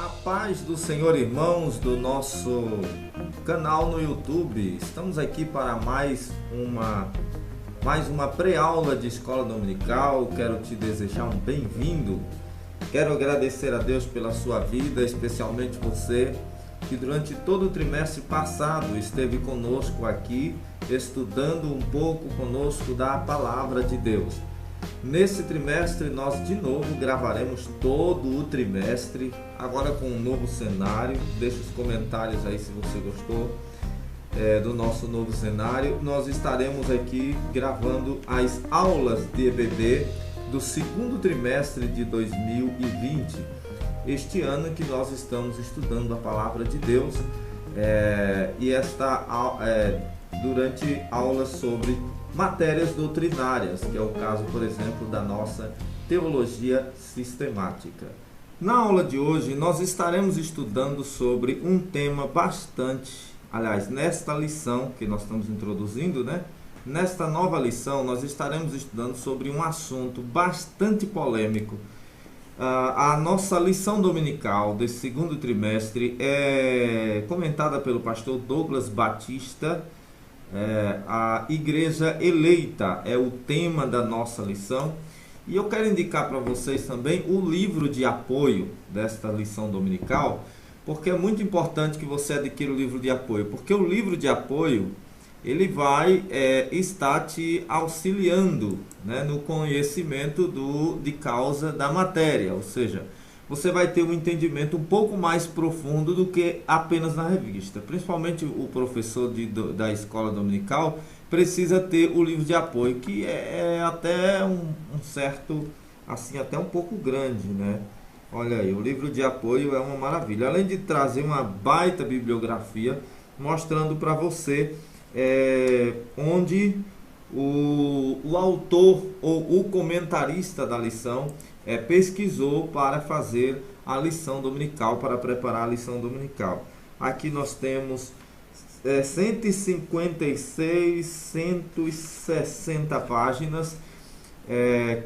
A paz do Senhor, irmãos, do nosso canal no YouTube. Estamos aqui para mais uma pré-aula de escola dominical. Quero te desejar um bem-vindo. Quero agradecer a Deus pela sua vida, especialmente você que durante todo o trimestre passado esteve conosco aqui, estudando um pouco conosco da palavra de Deus. Nesse trimestre nós de novo gravaremos todo o trimestre, agora com um novo cenário. Deixa os comentários aí se você gostou do nosso novo cenário. Nós estaremos aqui gravando as aulas de EBD do segundo trimestre de 2020. Este ano que nós estamos estudando a palavra de Deus durante aulas sobre matérias doutrinárias, que é o caso, por exemplo, da nossa teologia sistemática. Na aula de hoje, nós estaremos estudando sobre um tema nesta lição que nós estamos introduzindo, nesta nova lição, nós estaremos estudando sobre um assunto bastante polêmico. A nossa lição dominical desse segundo trimestre é comentada pelo pastor Douglas Batista. A igreja eleita é o tema da nossa lição, e eu quero indicar para vocês também o livro de apoio desta lição dominical, porque é muito importante que você adquira o livro de apoio, porque o livro de apoio ele vai estar te auxiliando no conhecimento de causa da matéria, ou seja, você vai ter um entendimento um pouco mais profundo do que apenas na revista. Principalmente o professor da escola dominical precisa ter o livro de apoio, que é até um certo, assim, até um pouco grande, Olha aí, o livro de apoio é uma maravilha. Além de trazer uma baita bibliografia, mostrando para você onde o autor ou o comentarista da lição pesquisou para fazer a lição dominical, para preparar a lição dominical. Aqui nós temos 156, 160 páginas,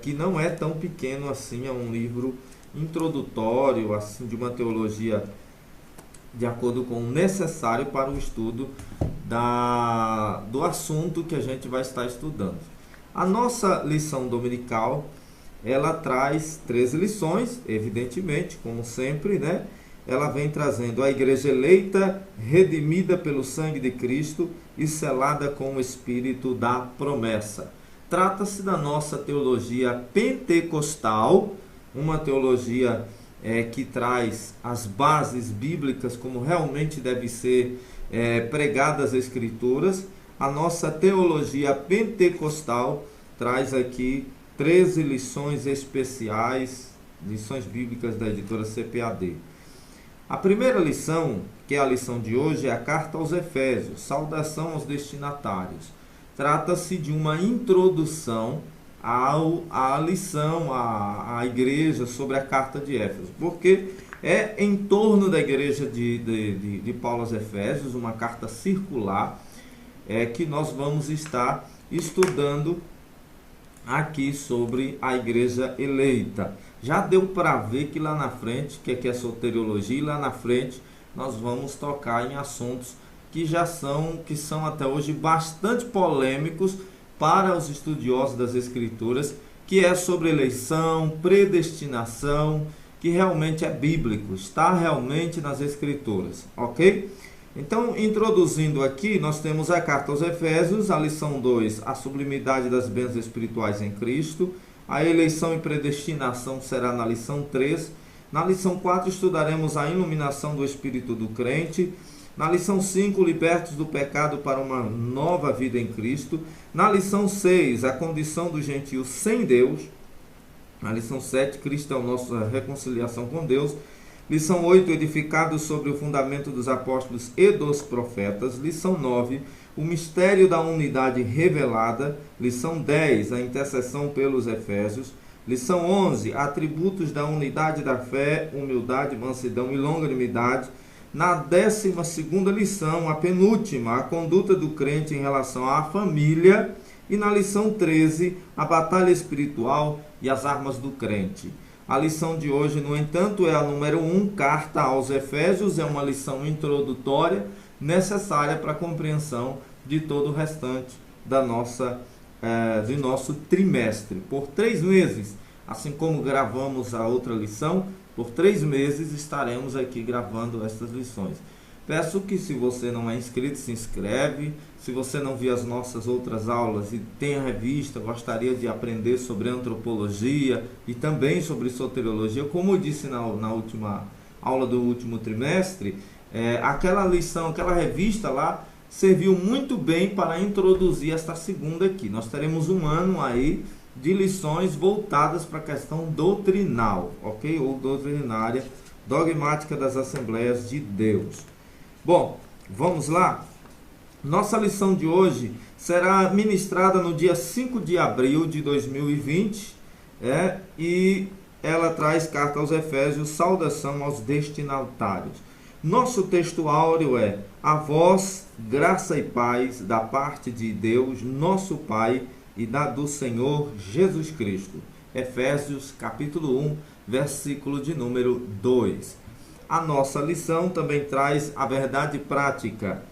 que não é tão pequeno assim, é um livro introdutório assim, de uma teologia de acordo com o necessário para o estudo do assunto que a gente vai estar estudando. A nossa lição dominical, ela traz 13 lições, evidentemente, como sempre, Ela vem trazendo a igreja eleita, redimida pelo sangue de Cristo e selada com o Espírito da promessa. Trata-se da nossa teologia pentecostal, uma teologia que traz as bases bíblicas como realmente deve ser pregadas as Escrituras. A nossa teologia pentecostal traz aqui 13 lições especiais, lições bíblicas da editora CPAD. A primeira lição, que é a lição de hoje, é a carta aos Efésios, saudação aos destinatários. Trata-se de uma introdução à lição, à igreja, sobre a carta de Éfeso, porque é em torno da igreja de Paulo aos Efésios, uma carta circular, que nós vamos estar estudando aqui sobre a igreja eleita. Já deu para ver que lá na frente, que aqui é soteriologia, e lá na frente nós vamos tocar em assuntos que são até hoje bastante polêmicos para os estudiosos das Escrituras, que é sobre eleição, predestinação, que realmente é bíblico, está realmente nas Escrituras, ok? Então, introduzindo aqui, nós temos a carta aos Efésios, a lição 2, a sublimidade das bênçãos espirituais em Cristo. A eleição e predestinação será na lição 3. Na lição 4, estudaremos a iluminação do Espírito do crente. Na lição 5, libertos do pecado para uma nova vida em Cristo. Na lição 6, a condição do gentio sem Deus. Na lição 7, Cristo é a nossa reconciliação com Deus. Lição 8, edificados sobre o fundamento dos apóstolos e dos profetas. Lição 9, o mistério da unidade revelada. Lição 10, a intercessão pelos Efésios. Lição 11, atributos da unidade da fé, humildade, mansidão e longanimidade. Na 12ª lição, a penúltima, a conduta do crente em relação à família. E na lição 13, a batalha espiritual e as armas do crente. A lição de hoje, no entanto, é a número 1, Carta aos Efésios. É uma lição introdutória necessária para a compreensão de todo o restante de nosso trimestre. Por 3 meses, assim como gravamos a outra lição, por 3 meses estaremos aqui gravando estas lições. Peço que, se você não é inscrito, se inscreve. Se você não viu as nossas outras aulas e tem a revista, gostaria de aprender sobre antropologia e também sobre soteriologia, como eu disse na última aula do último trimestre, aquela lição, aquela revista lá, serviu muito bem para introduzir esta segunda aqui. Nós teremos um ano aí de lições voltadas para a questão doutrinal, ok? Ou doutrinária, dogmática das Assembleias de Deus. Bom, vamos lá? Nossa lição de hoje será ministrada no dia 5 de abril de 2020, e ela traz carta aos Efésios, saudação aos destinatários. Nosso texto áureo é: a vós, graça e paz da parte de Deus, nosso Pai, e do Senhor Jesus Cristo. Efésios capítulo 1, versículo de número 2. A nossa lição também traz a verdade prática.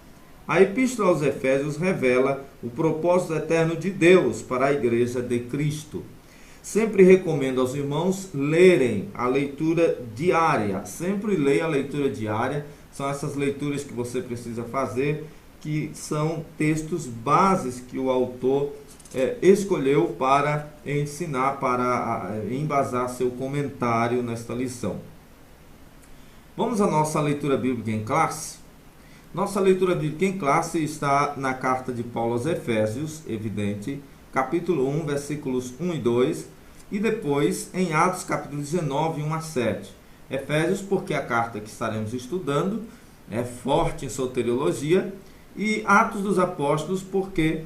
A Epístola aos Efésios revela o propósito eterno de Deus para a Igreja de Cristo. Sempre recomendo aos irmãos lerem a leitura diária. Sempre leia a leitura diária. São essas leituras que você precisa fazer, que são textos bases que o autor escolheu para ensinar, para embasar seu comentário nesta lição. Vamos à nossa leitura bíblica em classe? Nossa leitura bíblica em classe está na carta de Paulo aos Efésios, evidente, capítulo 1, versículos 1 e 2, e depois em Atos, capítulo 19, 1 a 7. Efésios, porque a carta que estaremos estudando é forte em soteriologia, e Atos dos Apóstolos, porque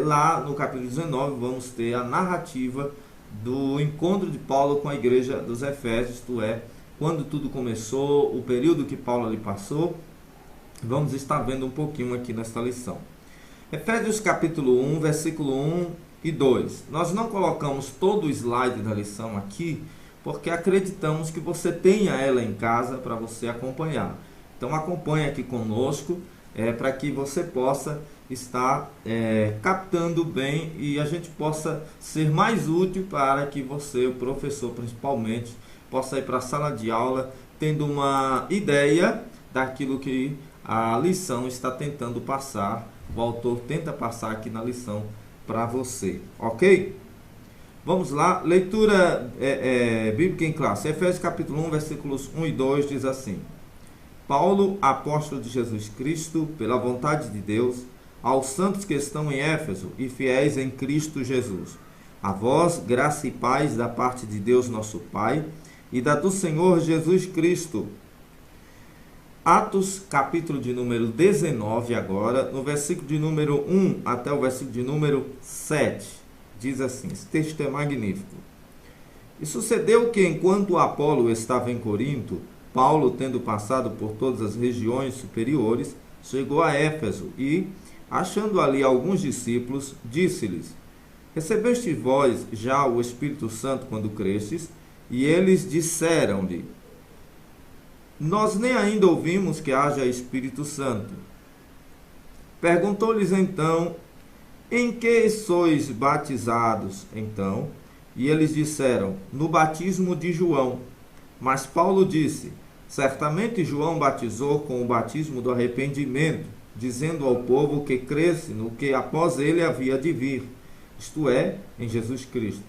lá no capítulo 19 vamos ter a narrativa do encontro de Paulo com a igreja dos Efésios, isto é, quando tudo começou, o período que Paulo ali passou. Vamos estar vendo um pouquinho aqui nesta lição. Efésios capítulo 1, versículo 1 e 2. Nós não colocamos todo o slide da lição aqui, porque acreditamos que você tenha ela em casa para você acompanhar. Então acompanhe aqui conosco, para que você possa estar captando bem e a gente possa ser mais útil para que você, o professor principalmente, possa ir para a sala de aula tendo uma ideia daquilo que a lição está tentando passar, o autor tenta passar aqui na lição para você, ok? Vamos lá, leitura bíblica em classe. Efésios capítulo 1, versículos 1 e 2 diz assim: Paulo, apóstolo de Jesus Cristo, pela vontade de Deus, aos santos que estão em Éfeso e fiéis em Cristo Jesus. A vós, graça e paz da parte de Deus nosso Pai e do Senhor Jesus Cristo. Atos, capítulo de número 19 agora, no versículo de número 1 até o versículo de número 7. Diz assim, esse texto é magnífico. E sucedeu que, enquanto Apolo estava em Corinto, Paulo, tendo passado por todas as regiões superiores, chegou a Éfeso e, achando ali alguns discípulos, disse-lhes: Recebestes vós já o Espírito Santo quando crestes? E eles disseram-lhe: Nós nem ainda ouvimos que haja Espírito Santo. Perguntou-lhes então: Em que sois batizados, então? E eles disseram: No batismo de João. Mas Paulo disse: Certamente João batizou com o batismo do arrependimento, dizendo ao povo que cresce no que após ele havia de vir, isto é, em Jesus Cristo.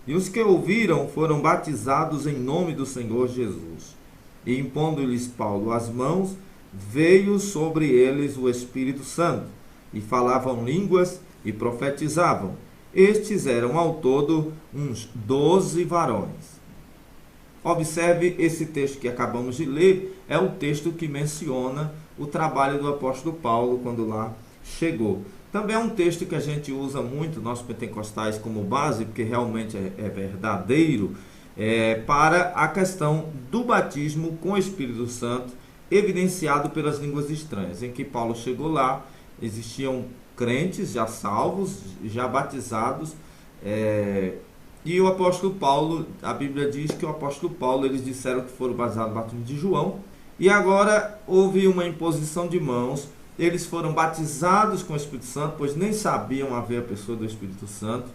E os que ouviram foram batizados em nome do Senhor Jesus. E impondo-lhes Paulo as mãos, veio sobre eles o Espírito Santo, e falavam línguas e profetizavam. Estes eram ao todo uns 12 varões. Observe esse texto que acabamos de ler, é o texto que menciona o trabalho do apóstolo Paulo quando lá chegou. Também é um texto que a gente usa muito, nós pentecostais, como base, porque realmente é verdadeiro, para a questão do batismo com o Espírito Santo, evidenciado pelas línguas estranhas. Em que Paulo chegou lá, existiam crentes já salvos, já batizados, E o apóstolo Paulo, a Bíblia diz que o apóstolo Paulo, eles disseram que foram batizados no batismo de João, e agora houve uma imposição de mãos, eles foram batizados com o Espírito Santo, pois nem sabiam haver a pessoa do Espírito Santo,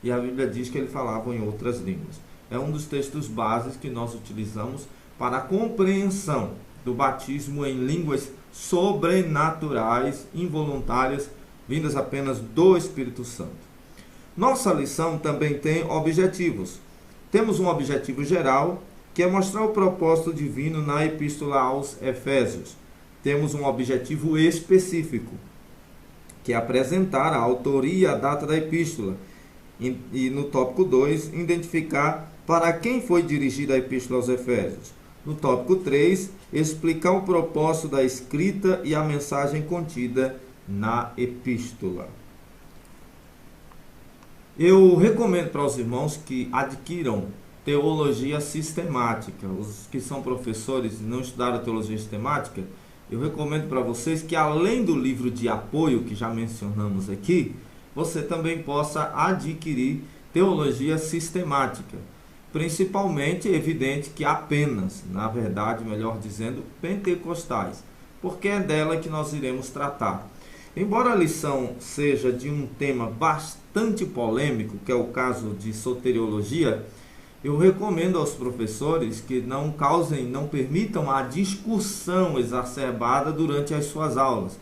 e a Bíblia diz que eles falavam em outras línguas. É um dos textos básicos que nós utilizamos para a compreensão do batismo em línguas sobrenaturais, involuntárias, vindas apenas do Espírito Santo. Nossa lição também tem objetivos. Temos um objetivo geral, que é mostrar o propósito divino na Epístola aos Efésios. Temos um objetivo específico, que é apresentar a autoria e a data da epístola. E no tópico 2, identificar para quem foi dirigida a Epístola aos Efésios. No tópico 3, explicar o propósito da escrita e a mensagem contida na epístola. Eu recomendo para os irmãos que adquiram teologia sistemática. Os que são professores e não estudaram teologia sistemática, eu recomendo para vocês que, além do livro de apoio que já mencionamos aqui, você também possa adquirir teologia sistemática. Principalmente, é evidente que apenas, na verdade, melhor dizendo, pentecostais, porque é dela que nós iremos tratar. Embora a lição seja de um tema bastante polêmico, que é o caso de soteriologia, eu recomendo aos professores que não permitam a discussão exacerbada durante as suas aulas.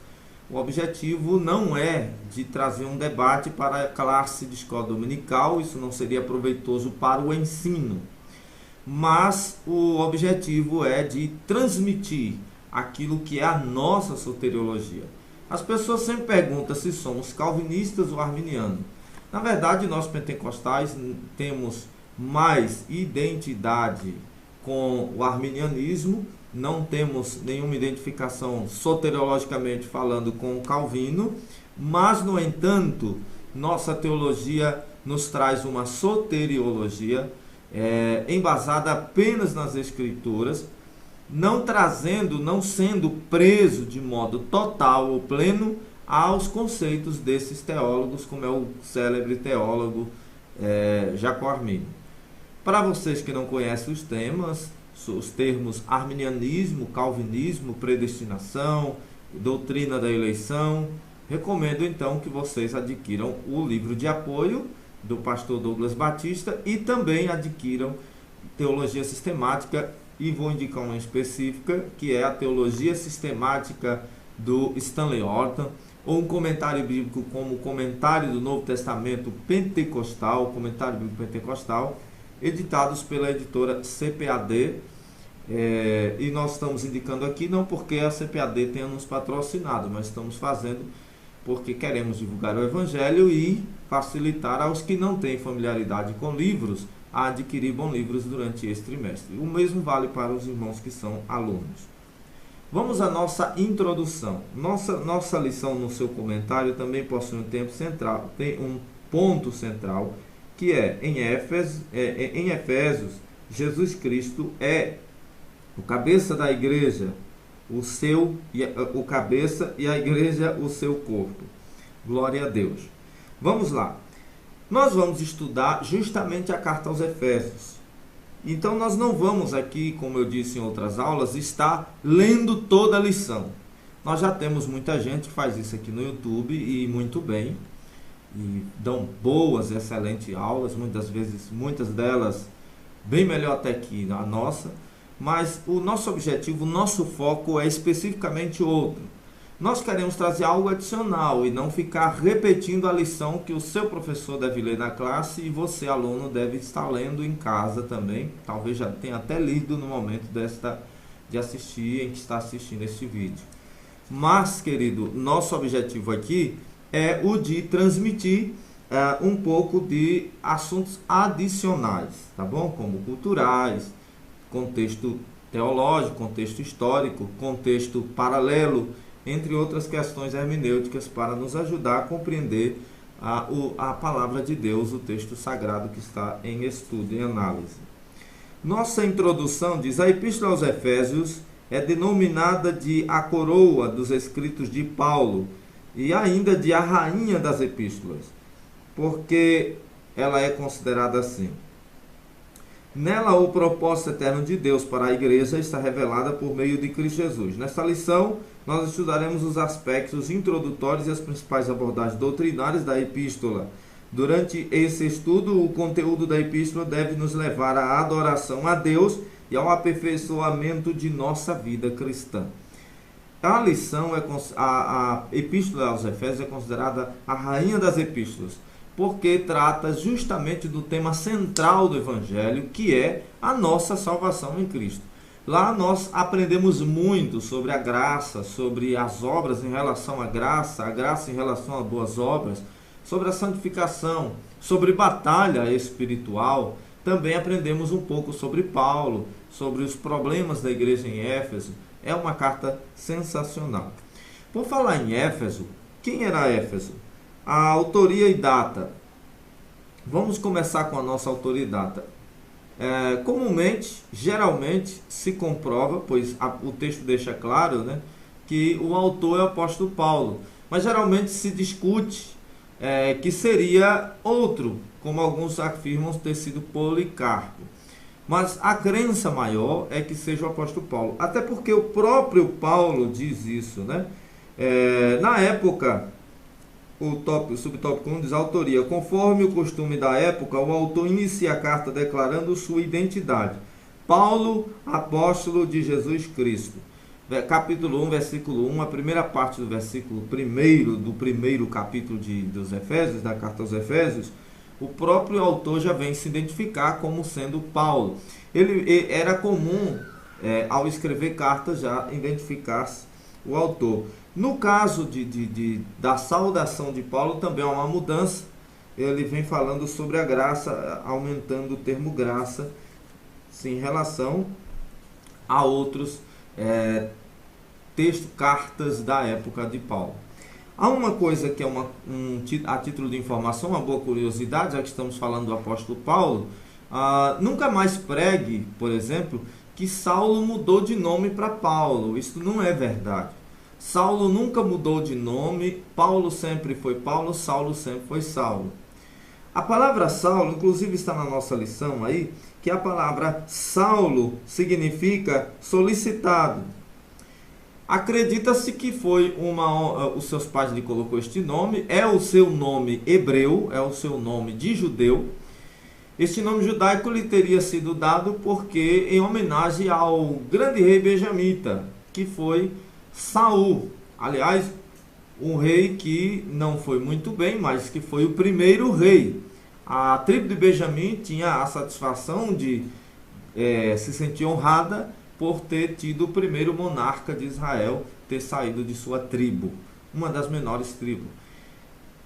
O objetivo não é de trazer um debate para a classe de escola dominical, isso não seria proveitoso para o ensino, mas o objetivo é de transmitir aquilo que é a nossa soteriologia. As pessoas sempre perguntam se somos calvinistas ou arminianos. Na verdade, nós pentecostais temos mais identidade com o arminianismo, não temos nenhuma identificação soteriologicamente falando com o Calvino, mas, no entanto, nossa teologia nos traz uma soteriologia embasada apenas nas Escrituras, não sendo preso de modo total ou pleno aos conceitos desses teólogos, como é o célebre teólogo Jacó Arminio. Para vocês que não conhecem os termos arminianismo, calvinismo, predestinação, doutrina da eleição, recomendo então que vocês adquiram o livro de apoio do pastor Douglas Batista e também adquiram teologia sistemática, e vou indicar uma específica, que é a teologia sistemática do Stanley Orton, ou um comentário bíblico como o comentário do Novo Testamento Pentecostal, comentário bíblico pentecostal, editados pela editora CPAD, e nós estamos indicando aqui não porque a CPAD tenha nos patrocinado, mas estamos fazendo porque queremos divulgar o Evangelho e facilitar aos que não têm familiaridade com livros a adquirir bons livros durante esse trimestre. O mesmo vale para os irmãos que são alunos. Vamos à nossa introdução. Nossa lição, no seu comentário, também possui um tempo central, tem um ponto central, que é em Efésios, Jesus Cristo é o cabeça da igreja, o cabeça, e a igreja o seu corpo. Glória a Deus. Vamos lá. Nós vamos estudar justamente a carta aos Efésios. Então nós não vamos aqui, como eu disse em outras aulas, estar lendo toda a lição. Nós já temos muita gente que faz isso aqui no YouTube e muito bem. E dão boas, excelentes aulas, muitas delas bem melhor até que a nossa. Mas o nosso objetivo, o nosso foco é especificamente outro. Nós queremos trazer algo adicional e não ficar repetindo a lição que o seu professor deve ler na classe e você, aluno, deve estar lendo em casa também. Talvez já tenha até lido no momento de assistir, em que está assistindo este vídeo. Mas, querido, nosso objetivo aqui é o de transmitir um pouco de assuntos adicionais, tá bom? Como culturais, contexto teológico, contexto histórico, contexto paralelo, entre outras questões hermenêuticas, para nos ajudar a compreender a palavra de Deus, o texto sagrado que está em estudo e análise. Nossa introdução diz: a Epístola aos Efésios é denominada de a coroa dos escritos de Paulo e ainda de a rainha das epístolas, porque ela é considerada assim. Nela, o propósito eterno de Deus para a igreja está revelado por meio de Cristo Jesus. Nesta lição, nós estudaremos os aspectos introdutórios e as principais abordagens doutrinárias da epístola. Durante esse estudo, o conteúdo da epístola deve nos levar à adoração a Deus e ao aperfeiçoamento de nossa vida cristã. A lição, a epístola aos Efésios é considerada a rainha das epístolas, porque trata justamente do tema central do Evangelho, que é a nossa salvação em Cristo. Lá nós aprendemos muito sobre a graça, sobre as obras em relação à graça, a graça em relação a boas obras, sobre a santificação, sobre batalha espiritual. Também aprendemos um pouco sobre Paulo, sobre os problemas da igreja em Éfeso. É uma carta sensacional. Por falar em Éfeso, quem era Éfeso? A autoria e data. Vamos começar com a nossa autoria e data. Comumente, geralmente, se comprova, pois o texto deixa claro, né, que o autor é o apóstolo Paulo. Mas geralmente se discute que seria outro, como alguns afirmam ter sido Policarpo. Mas a crença maior é que seja o apóstolo Paulo. Até porque o próprio Paulo diz isso, né? Na época, o subtópico 1 diz autoria. Conforme o costume da época, o autor inicia a carta declarando sua identidade. Paulo, apóstolo de Jesus Cristo. Capítulo 1, versículo 1, a primeira parte do versículo 1 do primeiro capítulo dos Efésios, da carta aos Efésios, o próprio autor já vem se identificar como sendo Paulo. Ele era comum, ao escrever cartas, já identificar-se o autor. No caso da saudação de Paulo, também há uma mudança. Ele vem falando sobre a graça, aumentando o termo graça, sim, em relação a outros cartas da época de Paulo. Há uma coisa que é a título de informação, uma boa curiosidade, já que estamos falando do apóstolo Paulo. Nunca mais pregue, por exemplo, que Saulo mudou de nome para Paulo. Isso não é verdade. Saulo nunca mudou de nome, Paulo sempre foi Paulo, Saulo sempre foi Saulo. A palavra Saulo, inclusive está na nossa lição aí, que a palavra Saulo significa solicitado. Acredita-se que foi os seus pais lhe colocou este nome, é o seu nome hebreu, é o seu nome de judeu. Este nome judaico lhe teria sido dado porque em homenagem ao grande rei benjamita, que foi Saul. Aliás, um rei que não foi muito bem, mas que foi o primeiro rei. A tribo de Benjamim tinha a satisfação de se sentir honrada por ter tido o primeiro monarca de Israel ter saído de sua tribo, uma das menores tribos.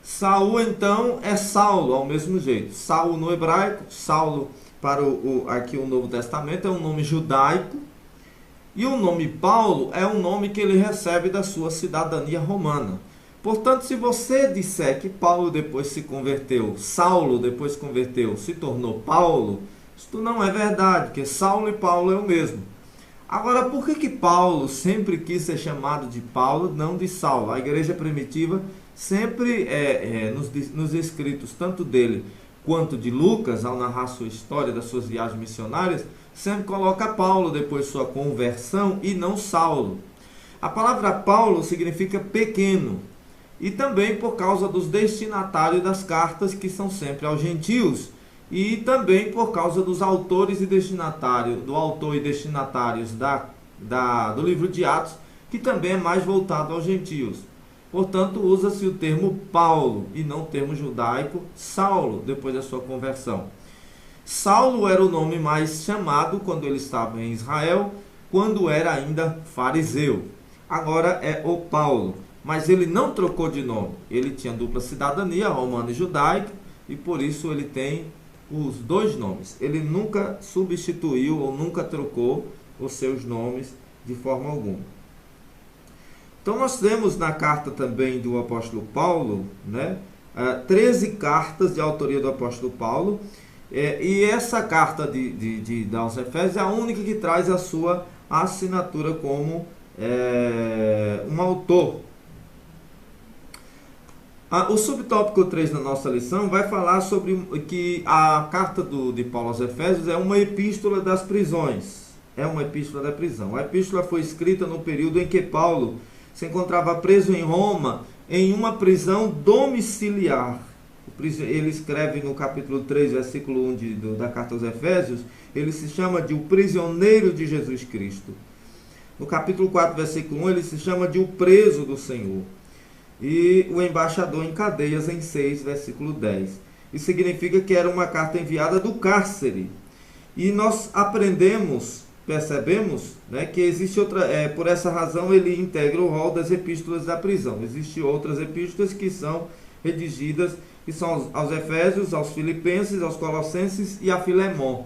Saul, então, é Saulo, ao mesmo jeito. Saulo no hebraico, Saulo para aqui o Novo Testamento é um nome judaico, e o nome Paulo é um nome que ele recebe da sua cidadania romana. Portanto, se você disser que Paulo depois se converteu, Saulo depois se converteu, se tornou Paulo, isso não é verdade, porque Saulo e Paulo é o mesmo. Agora, por que Paulo sempre quis ser chamado de Paulo, não de Saulo? A igreja primitiva sempre, nos escritos, tanto dele quanto de Lucas, ao narrar sua história das suas viagens missionárias, sempre coloca Paulo depois de sua conversão e não Saulo. A palavra Paulo significa pequeno, e também por causa dos destinatários das cartas, que são sempre aos gentios, e também por causa dos autores e destinatários, do autor e destinatários do livro de Atos, que também é mais voltado aos gentios. Portanto, usa-se o termo Paulo e não o termo judaico Saulo, depois da sua conversão. Saulo era o nome mais chamado quando ele estava em Israel, quando era ainda fariseu. Agora é o Paulo, mas ele não trocou de nome. Ele tinha dupla cidadania, romana e judaica, e por isso ele tem os dois nomes. Ele nunca substituiu ou nunca trocou os seus nomes de forma alguma. Então nós temos na carta também do apóstolo Paulo, 13 cartas de autoria do apóstolo Paulo, e essa carta aos Efésios é a única que traz a sua assinatura como um autor. O subtópico 3 da nossa lição vai falar sobre que a carta de Paulo aos Efésios é uma epístola das prisões. É uma epístola da prisão. A epístola foi escrita no período em que Paulo se encontrava preso em Roma, em uma prisão domiciliar. Ele escreve no capítulo 3, versículo 1 da carta aos Efésios, ele se chama de o prisioneiro de Jesus Cristo. No capítulo 4, versículo 1, ele se chama de o preso do Senhor. E o embaixador em cadeias em 6, versículo 10. Isso significa que era uma carta enviada do cárcere. E nós percebemos, né, que existe outra, por essa razão ele integra o rol das epístolas da prisão. Existem outras epístolas que são redigidas, que são aos Efésios, aos Filipenses, aos Colossenses e a Filemon.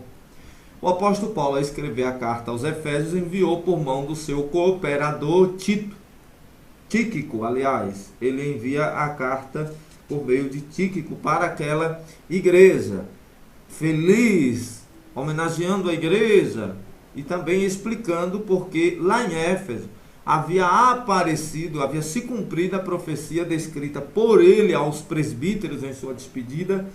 O apóstolo Paulo, ao escrever a carta aos Efésios, enviou por mão do seu cooperador Tíquico, aliás, ele envia a carta por meio de Tíquico para aquela igreja, feliz, homenageando a igreja e também explicando porque lá em Éfeso havia se cumprido a profecia descrita por ele aos presbíteros em sua despedida,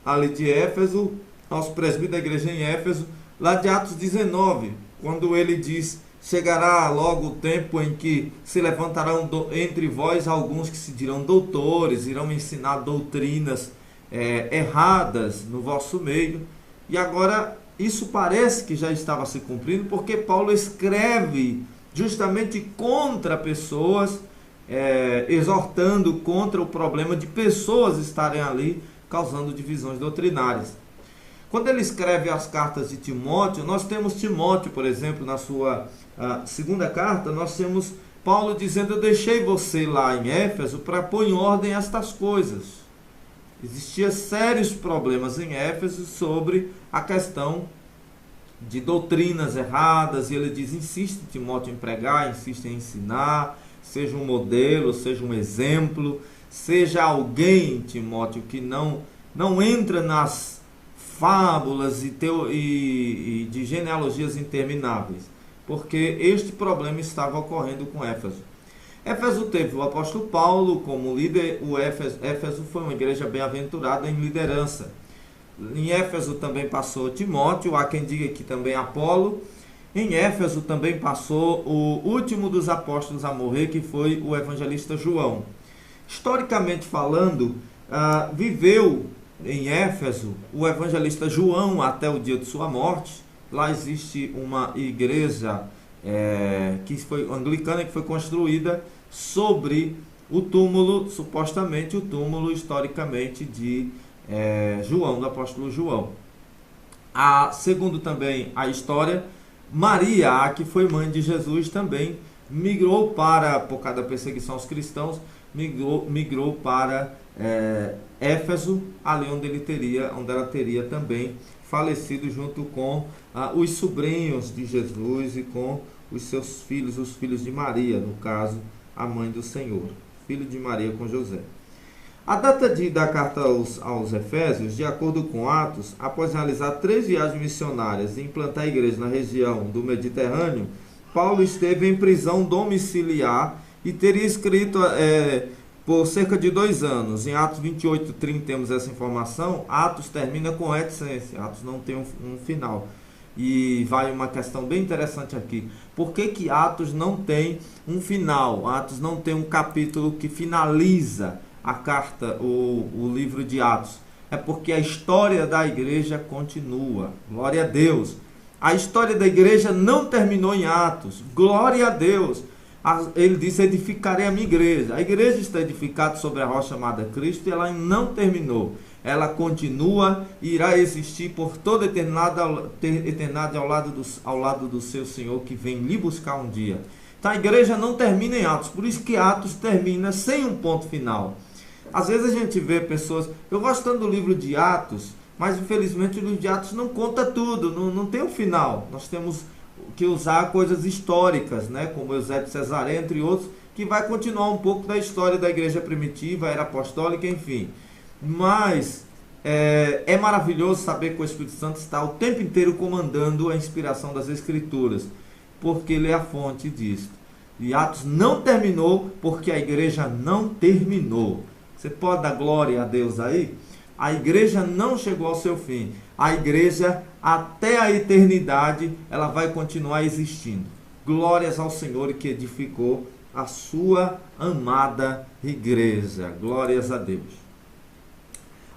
ali de Éfeso, aos presbíteros da igreja em Éfeso, lá de Atos 19, quando ele diz: chegará logo o tempo em que se levantarão entre vós alguns que se dirão doutores, irão ensinar doutrinas erradas no vosso meio. E agora isso parece que já estava se cumprindo, porque Paulo escreve justamente contra pessoas, exortando contra o problema de pessoas estarem ali causando divisões doutrinárias. Quando ele escreve as cartas de Timóteo, nós temos Timóteo, por exemplo, na sua segunda carta, nós temos Paulo dizendo: eu deixei você lá em Éfeso para pôr em ordem estas coisas. Existiam sérios problemas em Éfeso sobre a questão de doutrinas erradas, e ele diz: insiste Timóteo em pregar, insiste em ensinar, seja um modelo, seja um exemplo, seja alguém, Timóteo, que não entra nas fábulas e de genealogias intermináveis, porque este problema estava ocorrendo com Éfeso. Éfeso teve o apóstolo Paulo como líder. Éfeso foi uma igreja bem-aventurada em liderança. Em Éfeso também passou Timóteo, há quem diga que também Apolo. Em Éfeso também passou o último dos apóstolos a morrer, que foi o evangelista João. Historicamente falando, viveu em Éfeso o evangelista João até o dia de sua morte. Lá existe uma igreja que foi anglicana, que foi construída sobre o túmulo, supostamente o túmulo historicamente de João, do apóstolo João. Segundo também a história, Maria, que foi mãe de Jesus, também migrou por causa da perseguição aos cristãos, migrou para Éfeso, ali onde ela teria também falecido junto com os sobrinhos de Jesus e com os seus filhos, os filhos de Maria, no caso, a mãe do Senhor, filho de Maria com José. A data da carta aos Efésios, de acordo com Atos, após realizar 3 viagens missionárias e implantar a igreja na região do Mediterrâneo, Paulo esteve em prisão domiciliar e teria escrito por cerca de 2 anos. Em Atos 28:30 temos essa informação. Atos termina com reticência, Atos não tem um final. E vai uma questão bem interessante aqui. Por que Atos não tem um final? Atos não tem um capítulo que finaliza a carta, o livro de Atos. É porque a história da igreja continua. Glória a Deus. A história da igreja não terminou em Atos. Glória a Deus. Ele disse: edificarei a minha igreja. A igreja está edificada sobre a rocha chamada Cristo, e ela não terminou. Ela continua e irá existir por toda a eternidade ao lado do seu Senhor, que vem lhe buscar um dia. Então a igreja não termina em Atos. Por isso que Atos termina sem um ponto final. Às vezes a gente vê pessoas... Eu gosto tanto do livro de Atos, mas infelizmente o livro de Atos não conta tudo, não tem um final. Nós temos que usar coisas históricas, né, como Eusébio de Cesareia, entre outros, que vai continuar um pouco da história da igreja primitiva, era apostólica, enfim. Mas é maravilhoso saber que o Espírito Santo está o tempo inteiro comandando a inspiração das Escrituras, porque ele é a fonte disso. E Atos não terminou porque a igreja não terminou. Você pode dar glória a Deus aí? A igreja não chegou ao seu fim. A igreja, até a eternidade, ela vai continuar existindo. Glórias ao Senhor que edificou a sua amada igreja. Glórias a Deus.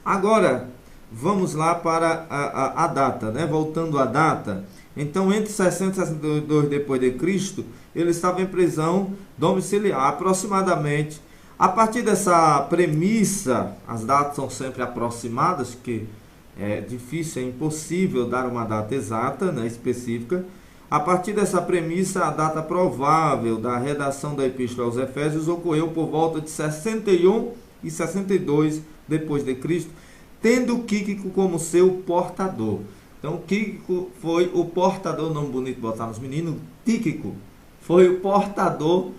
Agora, vamos lá para a data, né? Voltando à data. Então, entre 60 e 62 depois de Cristo, ele estava em prisão domiciliar, aproximadamente. A partir dessa premissa, as datas são sempre aproximadas, que é difícil, é impossível dar uma data exata, né, específica. A partir dessa premissa, a data provável da redação da Epístola aos Efésios ocorreu por volta de 61 e 62 depois de Cristo, tendo Tíquico como seu portador. Então, Tíquico foi o portador, nome bonito botar nos meninos, Tíquico foi o portador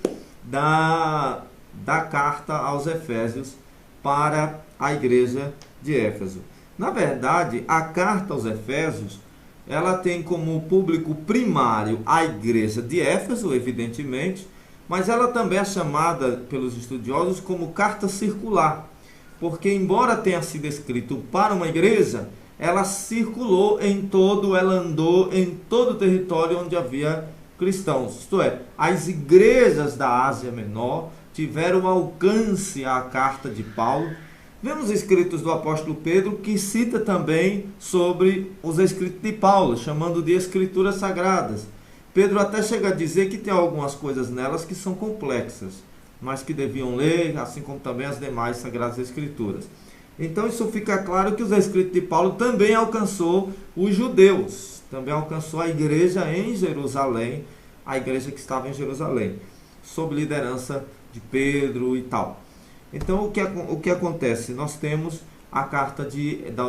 da carta aos Efésios para a igreja de Éfeso. Na verdade, a carta aos Efésios, ela tem como público primário a igreja de Éfeso, evidentemente, mas ela também é chamada pelos estudiosos como carta circular, porque embora tenha sido escrito para uma igreja, ela circulou ela andou em todo o território onde havia cristãos. Isto é, as igrejas da Ásia Menor tiveram alcance à carta de Paulo. Vemos escritos do apóstolo Pedro que cita também sobre os escritos de Paulo, chamando de escrituras sagradas. Pedro até chega a dizer que tem algumas coisas nelas que são complexas, mas que deviam ler, assim como também as demais sagradas escrituras. Então isso fica claro que os escritos de Paulo também alcançou os judeus, também alcançou a igreja em Jerusalém, a igreja que estava em Jerusalém, sob liderança de Pedro e tal. Então o que acontece? Nós temos a carta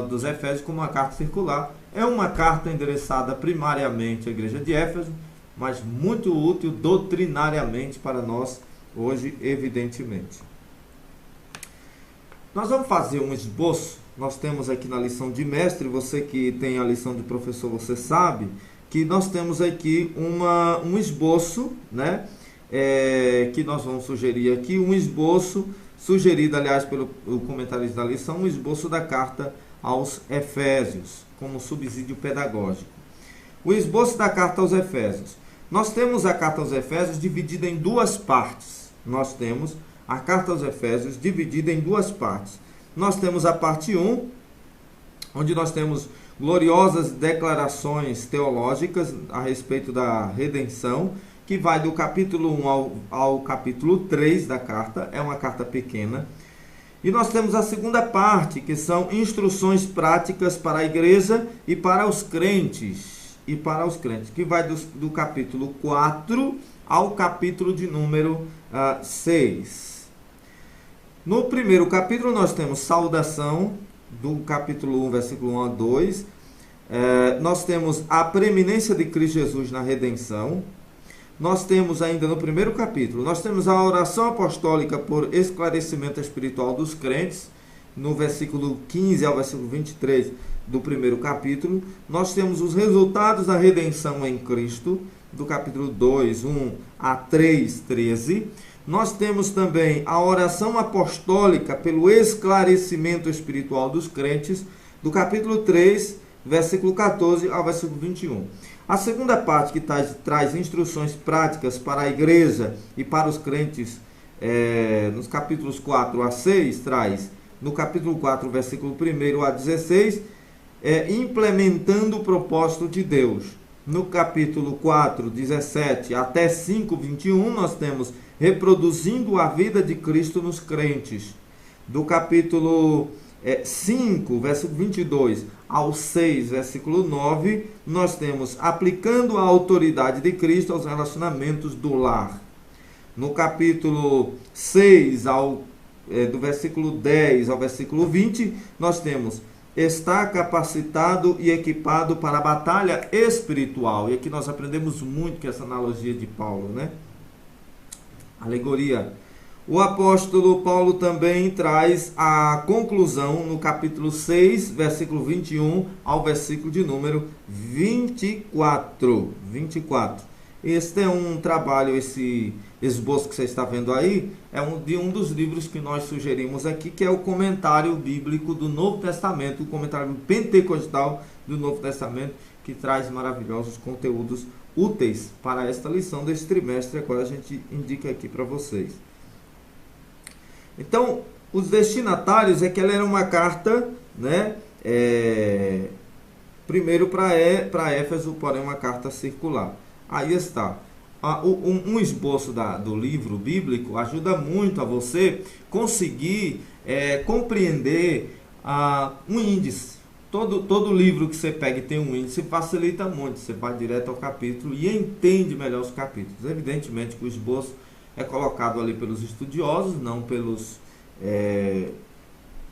dos Efésios como uma carta circular. É uma carta endereçada primariamente à igreja de Éfeso, mas muito útil doutrinariamente para nós hoje, evidentemente. Nós vamos fazer um esboço. Nós temos aqui na lição de mestre, você que tem a lição de professor, você sabe que nós temos aqui um esboço, né? Que nós vamos sugerir aqui, um esboço sugerido, aliás, pelo comentarista da lição, um esboço da carta aos Efésios, como subsídio pedagógico. O esboço da carta aos Efésios. Nós temos a carta aos Efésios dividida em duas partes. Nós temos a carta aos Efésios dividida em duas partes. Nós temos a parte 1, onde nós temos gloriosas declarações teológicas a respeito da redenção, que vai do capítulo 1 ao capítulo 3 da carta. É uma carta pequena. E nós temos a segunda parte, que são instruções práticas para a igreja e para os crentes. Que vai do capítulo 4 ao capítulo de número 6. No primeiro capítulo nós temos saudação, do capítulo 1, versículo 1 a 2. Nós temos a preeminência de Cristo Jesus na redenção. Nós temos ainda no primeiro capítulo, nós temos a oração apostólica por esclarecimento espiritual dos crentes, no versículo 15 ao versículo 23 do primeiro capítulo. Nós temos os resultados da redenção em Cristo, do capítulo 2, 1 a 3, 13. Nós temos também a oração apostólica pelo esclarecimento espiritual dos crentes, do capítulo 3, versículo 14 ao versículo 21. A segunda parte, que traz instruções práticas para a igreja e para os crentes, nos capítulos 4 a 6, traz, no capítulo 4, versículo 1 a 16, implementando o propósito de Deus. No capítulo 4, 17 até 5, 21, nós temos reproduzindo a vida de Cristo nos crentes. Do capítulo 5, versículo 22 ao 6, versículo 9, nós temos aplicando a autoridade de Cristo aos relacionamentos do lar. No capítulo 6, do versículo 10 ao versículo 20, nós temos está capacitado e equipado para a batalha espiritual. E aqui nós aprendemos muito com essa analogia de Paulo, né? Alegoria. O apóstolo Paulo também traz a conclusão no capítulo 6, versículo 21 ao versículo de número 24. Este é um trabalho, esboço que você está vendo aí é de um dos livros que nós sugerimos aqui, que é o comentário bíblico do Novo Testamento, o comentário pentecostal do Novo Testamento, que traz maravilhosos conteúdos úteis para esta lição desse trimestre. Agora a gente indica aqui para vocês. Então, os destinatários é que ela era uma carta, né? Primeiro para Éfeso, porém uma carta circular. Aí está. Um esboço do livro bíblico ajuda muito a você conseguir compreender um índice. Todo livro que você pega e tem um índice facilita muito. Você vai direto ao capítulo e entende melhor os capítulos. Evidentemente que o esboço é colocado ali pelos estudiosos,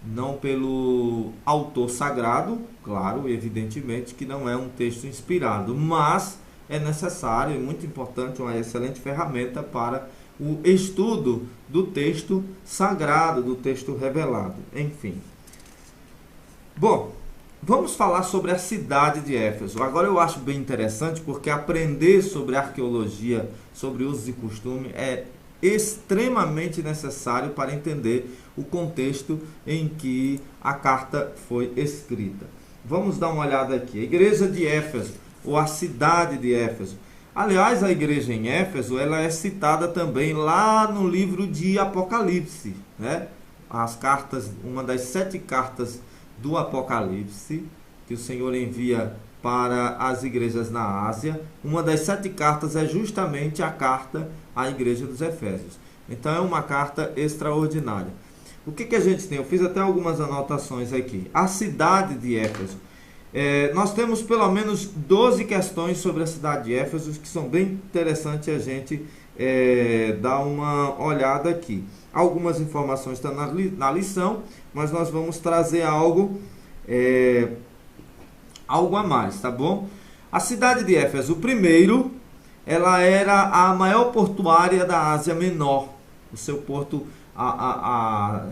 não pelo autor sagrado, claro, evidentemente que não é um texto inspirado, mas é necessário e muito importante, uma excelente ferramenta para o estudo do texto sagrado, do texto revelado, enfim. Bom, vamos falar sobre a cidade de Éfeso. Agora eu acho bem interessante porque aprender sobre arqueologia, sobre usos e costumes é extremamente necessário para entender o contexto em que a carta foi escrita. Vamos dar uma olhada aqui. A igreja de Éfeso, ou a cidade de Éfeso. Aliás, a igreja em Éfeso, ela é citada também lá no livro de Apocalipse, né? As cartas, uma das 7 cartas do Apocalipse, que o Senhor envia para as igrejas na Ásia, uma das 7 cartas é justamente a carta à igreja dos Efésios. Então é uma carta extraordinária. O que a gente tem? Eu fiz até algumas anotações aqui. A cidade de Éfeso. Nós temos pelo menos 12 questões sobre a cidade de Éfeso que são bem interessantes a gente dar uma olhada aqui. Algumas informações estão na lição, mas nós vamos trazer algo a mais, tá bom? A cidade de Éfeso, primeiro, ela era a maior portuária da Ásia Menor. O seu porto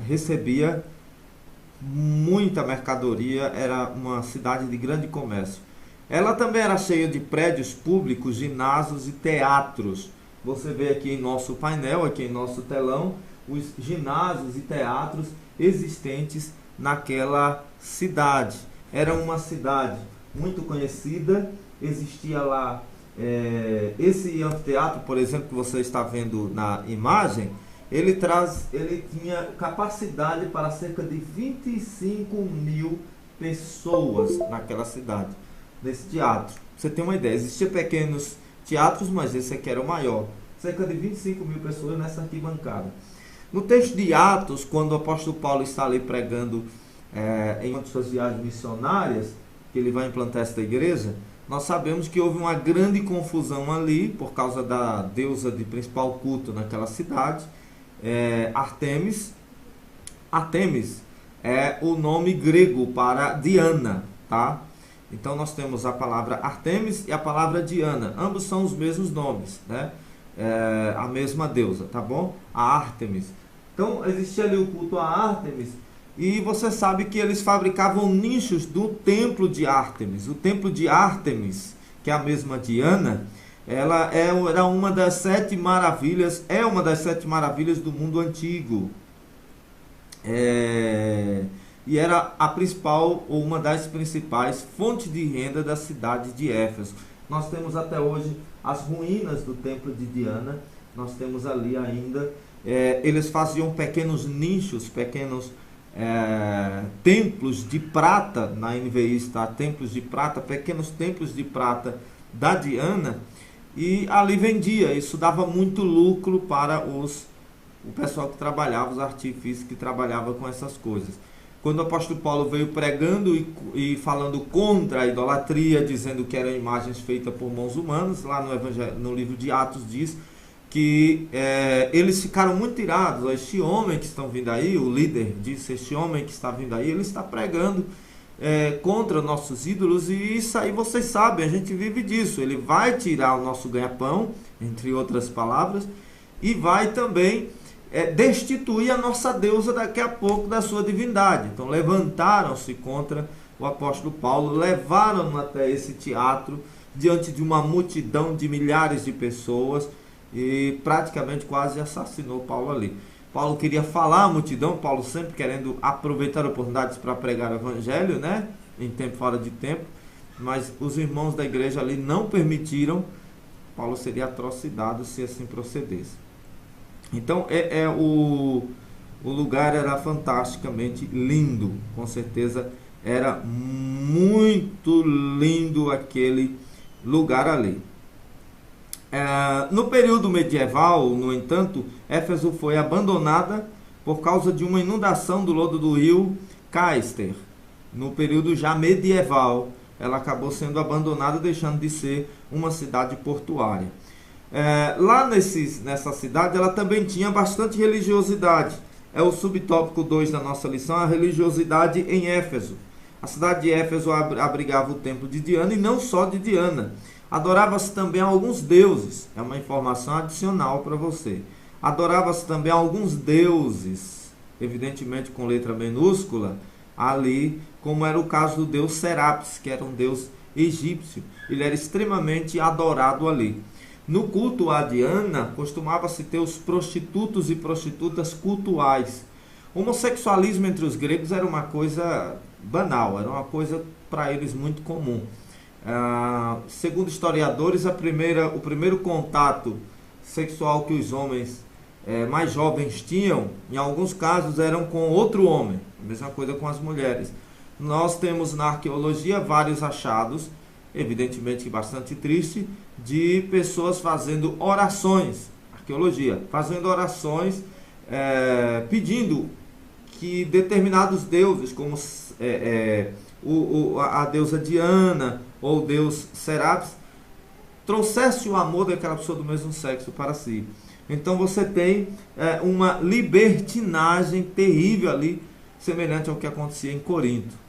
recebia muita mercadoria, era uma cidade de grande comércio. Ela também era cheia de prédios públicos, ginásios e teatros. Você vê aqui em nosso painel, aqui em nosso telão, os ginásios e teatros existentes naquela cidade. Era uma cidade muito conhecida, existia lá esse anfiteatro, por exemplo, que você está vendo na imagem. Ele tinha capacidade para cerca de 25.000 pessoas naquela cidade, nesse teatro. Você tem uma ideia, existiam pequenos teatros, mas esse aqui era o maior. Cerca de 25.000 pessoas nessa arquibancada. No texto de Atos, quando o apóstolo Paulo está ali pregando em uma de suas viagens missionárias, que ele vai implantar esta igreja, nós sabemos que houve uma grande confusão ali, por causa da deusa de principal culto naquela cidade, Artemis. Artemis é o nome grego para Diana, tá? Então nós temos a palavra Artemis e a palavra Diana, ambos são os mesmos nomes, né? A mesma deusa, tá bom? A Artemis. Então existia ali o culto a Artemis, e você sabe que eles fabricavam nichos do templo de Artemis. O templo de Artemis, que é a mesma Diana, ela era uma das 7 maravilhas, é uma das 7 maravilhas do mundo antigo. E era a principal, ou uma das principais fontes de renda da cidade de Éfeso. Nós temos até hoje as ruínas do templo de Diana, nós temos ali ainda, eles faziam pequenos nichos, pequenos templos de prata, na NVI está templos de prata, pequenos templos de prata da Diana, e ali vendia. Isso dava muito lucro para o pessoal que trabalhava, os artífices que trabalhavam com essas coisas. Quando o apóstolo Paulo veio pregando e falando contra a idolatria, dizendo que eram imagens feitas por mãos humanas, lá no livro de Atos diz que eles ficaram muito irados. Este homem que estão vindo aí, o líder disse, este homem que está vindo aí, ele está pregando contra nossos ídolos, e isso aí vocês sabem, a gente vive disso. Ele vai tirar o nosso ganha-pão, entre outras palavras, e vai também destituir a nossa deusa daqui a pouco da sua divindade. Então levantaram-se contra o apóstolo Paulo, levaram-no até esse teatro, diante de uma multidão de milhares de pessoas, e praticamente quase assassinou Paulo ali. Paulo queria falar à multidão, Paulo sempre querendo aproveitar oportunidades para pregar o evangelho, né? Em tempo fora de tempo, mas os irmãos da igreja ali não permitiram. Paulo seria atrocidado se assim procedesse. Então o lugar era fantasticamente lindo, com certeza era muito lindo aquele lugar ali. No período medieval, no entanto, Éfeso foi abandonada por causa de uma inundação do lodo do rio Caister. No período já medieval, ela acabou sendo abandonada, deixando de ser uma cidade portuária. Lá nessa cidade, ela também tinha bastante religiosidade. É o subtópico 2 da nossa lição, a religiosidade em Éfeso. A cidade de Éfeso abrigava o templo de Diana, e não só de Diana. Adorava-se também a alguns deuses. É uma informação adicional para você. Adorava-se também a alguns deuses, evidentemente com letra minúscula, ali, como era o caso do deus Serapis, que era um deus egípcio. Ele era extremamente adorado ali. No culto a Diana, costumava-se ter os prostitutos e prostitutas cultuais. O homossexualismo entre os gregos era uma coisa banal, era uma coisa para eles muito comum. Segundo historiadores, o primeiro contato sexual que os homens mais jovens tinham, em alguns casos, eram com outro homem. A mesma coisa com as mulheres. Nós temos na arqueologia vários achados, evidentemente bastante triste, de pessoas fazendo orações, arqueologia, fazendo orações, pedindo que determinados deuses, como a deusa Diana ou o deus Serapis, trouxesse o amor daquela pessoa do mesmo sexo para si. Então você tem uma libertinagem terrível ali, semelhante ao que acontecia em Corinto.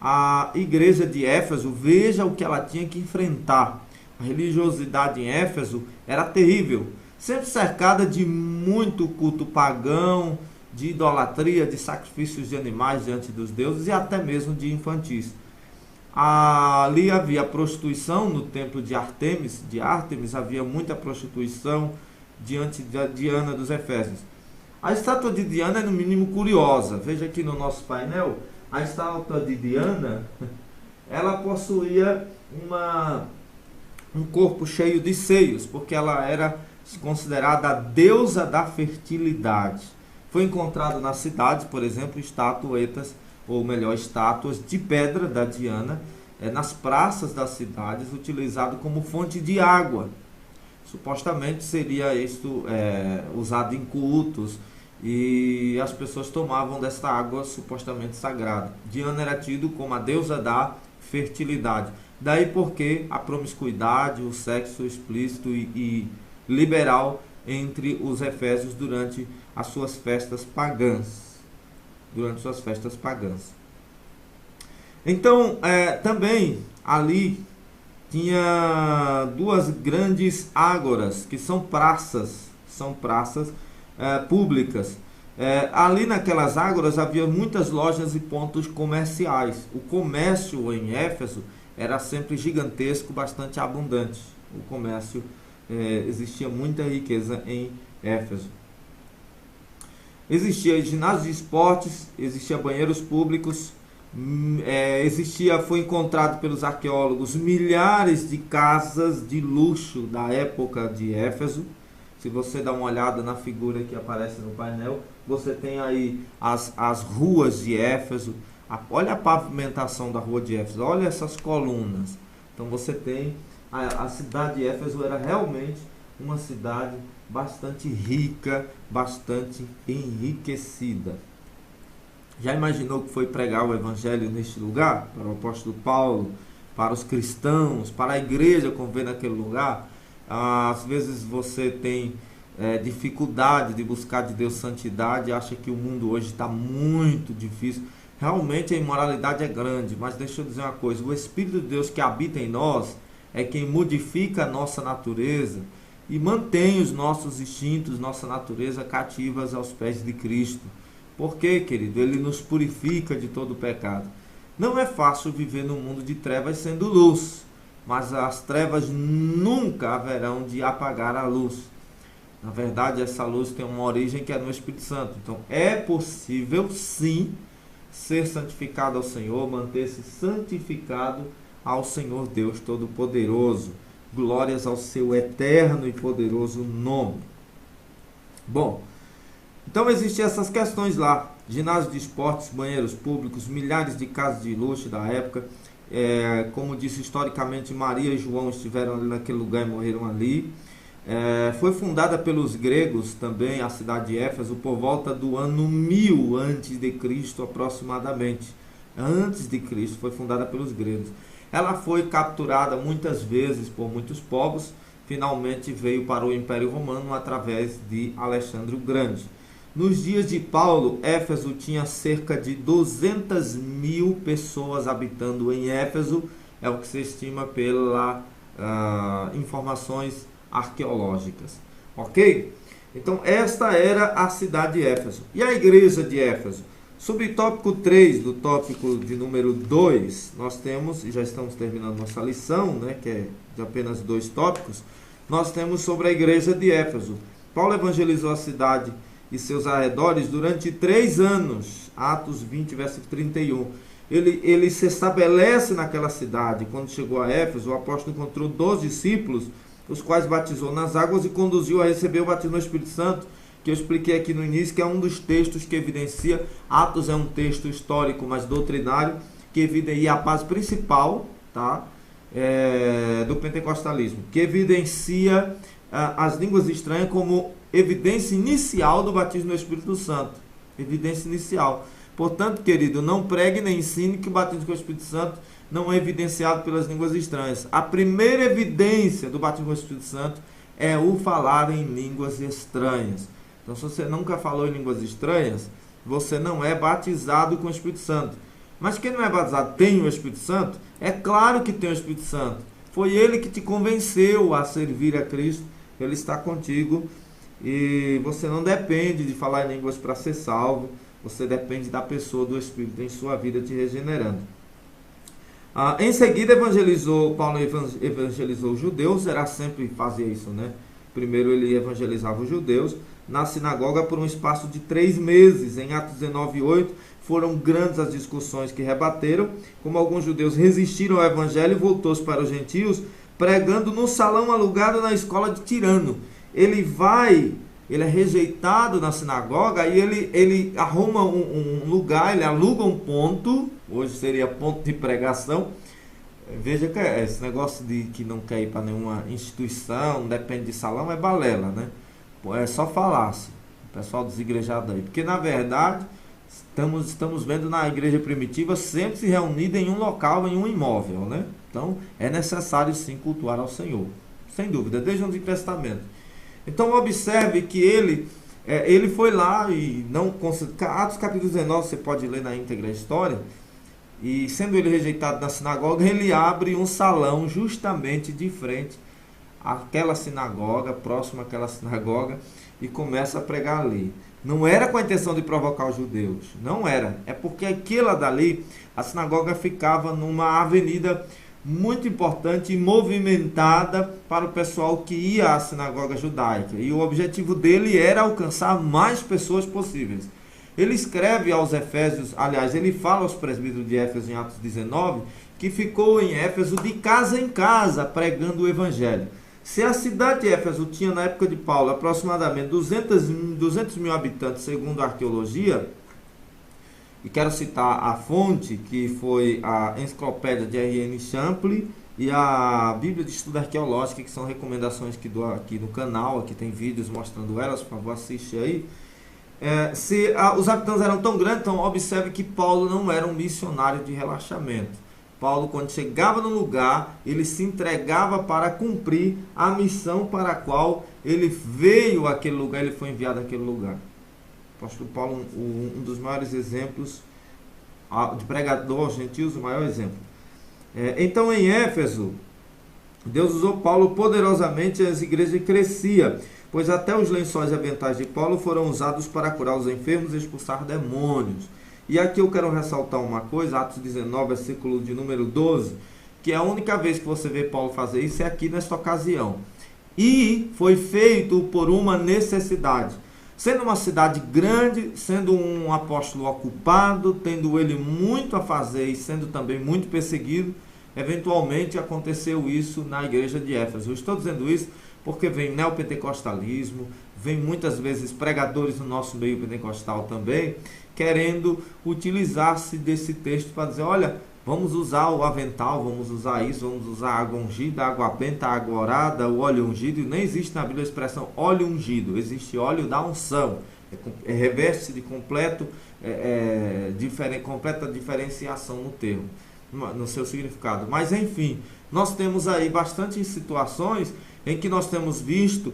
A igreja de Éfeso, veja o que ela tinha que enfrentar. A religiosidade em Éfeso era terrível, sempre cercada de muito culto pagão, de idolatria, de sacrifícios de animais diante dos deuses e até mesmo de infantis. Ali havia prostituição no templo de Ártemis, havia muita prostituição diante da Diana dos Efésios. A estátua de Diana é no mínimo curiosa. Veja aqui no nosso painel, a estátua de Diana, ela possuía um corpo cheio de seios, porque ela era considerada a deusa da fertilidade. Foi encontrado nas cidades, por exemplo, estatuetas, ou melhor, estátuas de pedra da Diana, nas praças das cidades, utilizado como fonte de água. Supostamente seria isto usado em cultos, e as pessoas tomavam dessa água supostamente sagrada. Diana era tido como a deusa da fertilidade. Daí porque a promiscuidade, o sexo explícito e liberal entre os efésios durante as suas festas pagãs. Então, também ali tinha duas grandes ágoras, que são praças públicas. Ali naquelas ágoras havia muitas lojas e pontos comerciais. O comércio em Éfeso era sempre gigantesco, bastante abundante. O comércio, existia muita riqueza em Éfeso. Existia ginásio de esportes, existia banheiros públicos, foi encontrado pelos arqueólogos milhares de casas de luxo da época de Éfeso. Se você dá uma olhada na figura que aparece no painel, você tem aí as ruas de Éfeso. Olha a pavimentação da rua de Éfeso, olha essas colunas. Então você tem a cidade de Éfeso era realmente uma cidade bastante rica, bastante enriquecida. Já imaginou que foi pregar o evangelho neste lugar? Para o apóstolo Paulo, para os cristãos, para a igreja conviver naquele lugar? Às vezes você tem dificuldade de buscar de Deus santidade, acha que o mundo hoje está muito difícil. Realmente a imoralidade é grande, mas deixa eu dizer uma coisa, o Espírito de Deus que habita em nós é quem modifica a nossa natureza e mantém os nossos instintos, nossa natureza cativas aos pés de Cristo. Por quê, querido? Ele nos purifica de todo o pecado. Não é fácil viver num mundo de trevas sendo luz, mas as trevas nunca haverão de apagar a luz. Na verdade, essa luz tem uma origem que é no Espírito Santo. Então, é possível, sim, ser santificado ao Senhor, manter-se santificado ao Senhor Deus Todo-Poderoso. Glórias ao seu eterno e poderoso nome. Bom, então existiam essas questões lá. Ginásio de esportes, banheiros públicos, milhares de casas de luxo da época. Como disse, historicamente, Maria e João estiveram ali naquele lugar e morreram ali. Foi fundada pelos gregos também, a cidade de Éfeso, por volta do ano 1000 a.C. aproximadamente. Antes de Cristo, foi fundada pelos gregos. Ela foi capturada muitas vezes por muitos povos, finalmente veio para o Império Romano através de Alexandre o Grande. Nos dias de Paulo, Éfeso tinha cerca de 200.000 pessoas habitando em Éfeso, é o que se estima pelas informações arqueológicas. Ok? Então, esta era a cidade de Éfeso. E a igreja de Éfeso? Subtópico 3 do tópico de número 2, nós temos, e já estamos terminando nossa lição, né, que é de apenas 2 tópicos, nós temos sobre a igreja de Éfeso. Paulo evangelizou a cidade e seus arredores durante 3 anos, Atos 20, versículo 31. Ele se estabelece naquela cidade. Quando chegou a Éfeso, o apóstolo encontrou 12 discípulos, os quais batizou nas águas e conduziu a receber o batismo no Espírito Santo, que eu expliquei aqui no início, que é um dos textos que evidencia. Atos é um texto histórico, mas doutrinário, que evidencia a base principal, tá? Do pentecostalismo, que evidencia as línguas estranhas como evidência inicial do batismo no Espírito Santo. Evidência inicial. Portanto, querido, não pregue nem ensine que o batismo com o Espírito Santo não é evidenciado pelas línguas estranhas. A primeira evidência do batismo com o Espírito Santo é o falar em línguas estranhas. Então, se você nunca falou em línguas estranhas, você não é batizado com o Espírito Santo. Mas quem não é batizado tem o Espírito Santo? É claro que tem o Espírito Santo. Foi ele que te convenceu a servir a Cristo. Ele está contigo. E você não depende de falar em línguas para ser salvo. Você depende da pessoa do Espírito em sua vida te regenerando. Em seguida, Paulo evangelizou os judeus. Era sempre fazia isso, né? Primeiro ele evangelizava os judeus na sinagoga por um espaço de 3 meses. Em Atos 19:8, foram grandes as discussões que rebateram, como alguns judeus resistiram ao evangelho e voltou-se para os gentios, pregando no salão alugado na escola de Tirano. Ele é rejeitado na sinagoga e ele arruma um lugar, ele aluga um ponto, hoje seria ponto de pregação. Veja que esse negócio de que não quer ir para nenhuma instituição, depende de salão, é balela, né? É só falácia, o pessoal desigrejado aí. Porque, na verdade, estamos vendo na igreja primitiva sempre se reunida em um local, em um imóvel, né? Então, é necessário sim cultuar ao Senhor, sem dúvida, desde o Antigo Testamento. Então, observe que ele foi lá e não conseguiu. Atos capítulo 19, você pode ler na íntegra a história. E sendo ele rejeitado na sinagoga, ele abre um salão justamente de frente àquela sinagoga, próximo àquela sinagoga, e começa a pregar ali. Não era com a intenção de provocar os judeus, não era. É porque aquela dali, a sinagoga ficava numa avenida muito importante e movimentada para o pessoal que ia à sinagoga judaica. E o objetivo dele era alcançar mais pessoas possíveis. Ele escreve aos Efésios, aliás, ele fala aos presbíteros de Éfeso em Atos 19, que ficou em Éfeso de casa em casa pregando o evangelho. Se a cidade de Éfeso tinha na época de Paulo aproximadamente 200 mil habitantes, segundo a arqueologia, e quero citar a fonte, que foi a enciclopédia de R.N. Champlin e a Bíblia de Estudo Arqueológico, que são recomendações que dou aqui no canal, aqui tem vídeos mostrando elas, por favor, assiste aí. Os habitantes eram tão grandes, então observe que Paulo não era um missionário de relaxamento. Paulo, quando chegava no lugar, ele se entregava para cumprir a missão para a qual ele veio àquele lugar, ele foi enviado àquele lugar. O apóstolo Paulo, um dos maiores exemplos de pregador aos gentios, o maior exemplo. Então, em Éfeso, Deus usou Paulo poderosamente e as igrejas cresciam, pois até os lençóis e aventais de Paulo foram usados para curar os enfermos e expulsar demônios. E aqui eu quero ressaltar uma coisa, Atos 19, versículo de número 12, que é a única vez que você vê Paulo fazer isso é aqui nesta ocasião. e foi feito por uma necessidade. Sendo uma cidade grande, sendo um apóstolo ocupado, tendo ele muito a fazer e sendo também muito perseguido, eventualmente aconteceu isso na igreja de Éfeso. Eu estou dizendo isso porque vem neopentecostalismo, vem muitas vezes pregadores no nosso meio pentecostal também, querendo utilizar-se desse texto para dizer, olha, vamos usar o avental, vamos usar isso, vamos usar água ungida, água benta, água orada, o óleo ungido. E nem existe na Bíblia a expressão óleo ungido, existe óleo da unção. Reveste de completa diferenciação no termo, no seu significado. Mas enfim, nós temos aí bastante situações em que nós temos visto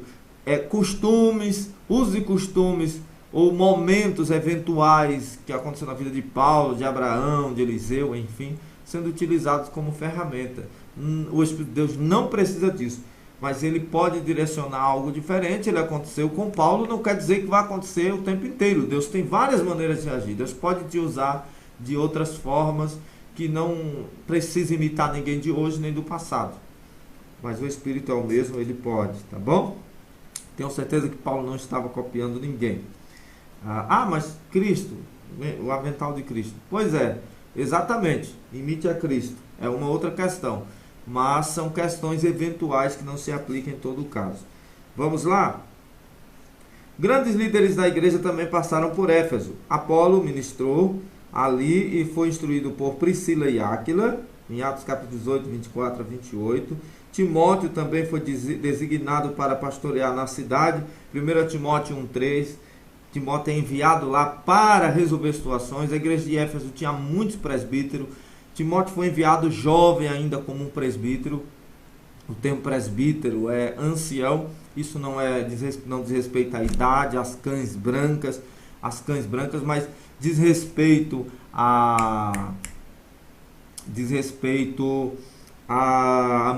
costumes, usos e costumes, ou momentos eventuais que aconteceram na vida de Paulo, de Abraão, de Eliseu, enfim, sendo utilizados como ferramenta. O Espírito de Deus não precisa disso, mas ele pode direcionar algo diferente. Ele aconteceu com Paulo, não quer dizer que vai acontecer o tempo inteiro. Deus tem várias maneiras de agir. Deus pode te usar de outras formas que não precisa imitar ninguém de hoje nem do passado. Mas o Espírito é o mesmo, ele pode, tá bom? Tenho certeza que Paulo não estava copiando ninguém. Mas Cristo, o avental de Cristo. Pois é, exatamente, imite a Cristo. É uma outra questão. Mas são questões eventuais que não se aplicam em todo o caso. Vamos lá? Grandes líderes da igreja também passaram por Éfeso. Apolo ministrou ali e foi instruído por Priscila e Áquila, em Atos capítulo 18, 24 a 28. Timóteo também foi designado para pastorear na cidade. 1 Timóteo 1,3. Timóteo é enviado lá para resolver situações. A igreja de Éfeso tinha muitos presbíteros. Timóteo foi enviado jovem ainda como um presbítero. O termo presbítero é ancião. Isso não diz respeito à idade, às cães brancas, mas diz respeito à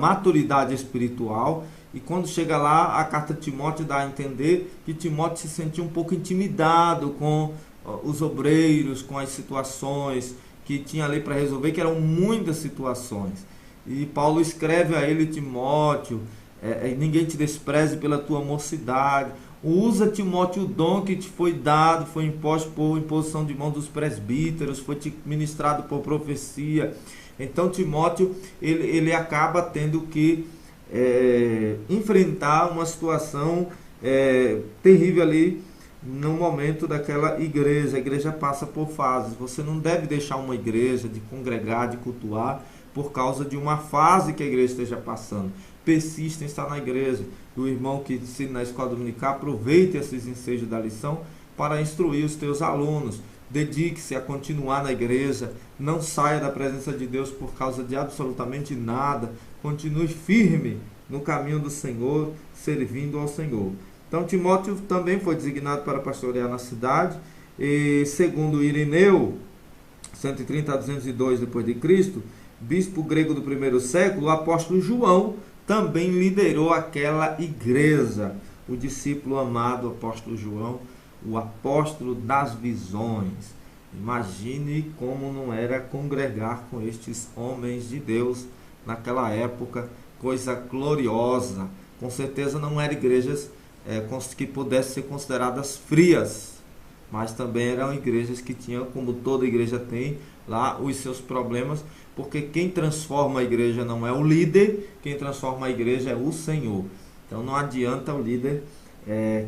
maturidade espiritual. E quando chega lá, a carta de Timóteo dá a entender que Timóteo se sentia um pouco intimidado com os obreiros, com as situações que tinha ali para resolver, que eram muitas situações. E Paulo escreve a ele, Timóteo, ninguém te despreze pela tua mocidade. Usa, Timóteo, o dom que te foi dado, foi imposto por imposição de mão dos presbíteros, foi te ministrado por profecia. Então Timóteo, ele acaba tendo que enfrentar uma situação terrível ali no momento daquela igreja. A igreja passa por fases. Você não deve deixar uma igreja de congregar, de cultuar, por causa de uma fase que a igreja esteja passando. Persista em estar na igreja. O irmão que ensina na escola dominical, aproveite esses ensejos da lição para instruir os teus alunos. Dedique-se a continuar na igreja. Não saia da presença de Deus por causa de absolutamente nada. Continue firme no caminho do Senhor, servindo ao Senhor. Então Timóteo também foi designado para pastorear na cidade. E segundo Irineu, 130 a 202 depois de Cristo, bispo grego do primeiro século, o apóstolo João também liderou aquela igreja. O discípulo amado apóstolo João, o apóstolo das visões. Imagine como não era congregar com estes homens de Deus naquela época, coisa gloriosa. Com certeza não eram igrejas que pudessem ser consideradas frias, mas também eram igrejas que tinham, como toda igreja tem, lá os seus problemas, porque quem transforma a igreja não é o líder, quem transforma a igreja é o Senhor. Então não adianta o líder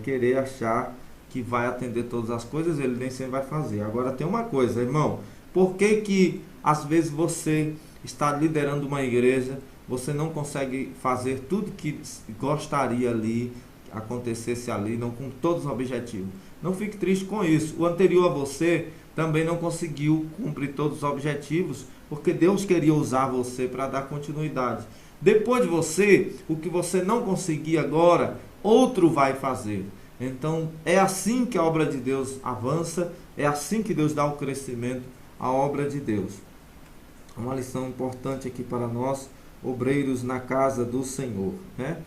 querer achar que vai atender todas as coisas, ele nem sempre vai fazer. Agora tem uma coisa, irmão, por que às vezes você está liderando uma igreja, você não consegue fazer tudo que gostaria ali, acontecesse ali, não com todos os objetivos? Não fique triste com isso. O anterior a você também não conseguiu cumprir todos os objetivos, porque Deus queria usar você para dar continuidade. Depois de você, o que você não conseguir agora, outro vai fazer. Então é assim que a obra de Deus avança, é assim que Deus dá o crescimento à obra de Deus. Uma lição importante aqui para nós, obreiros na casa do Senhor, né?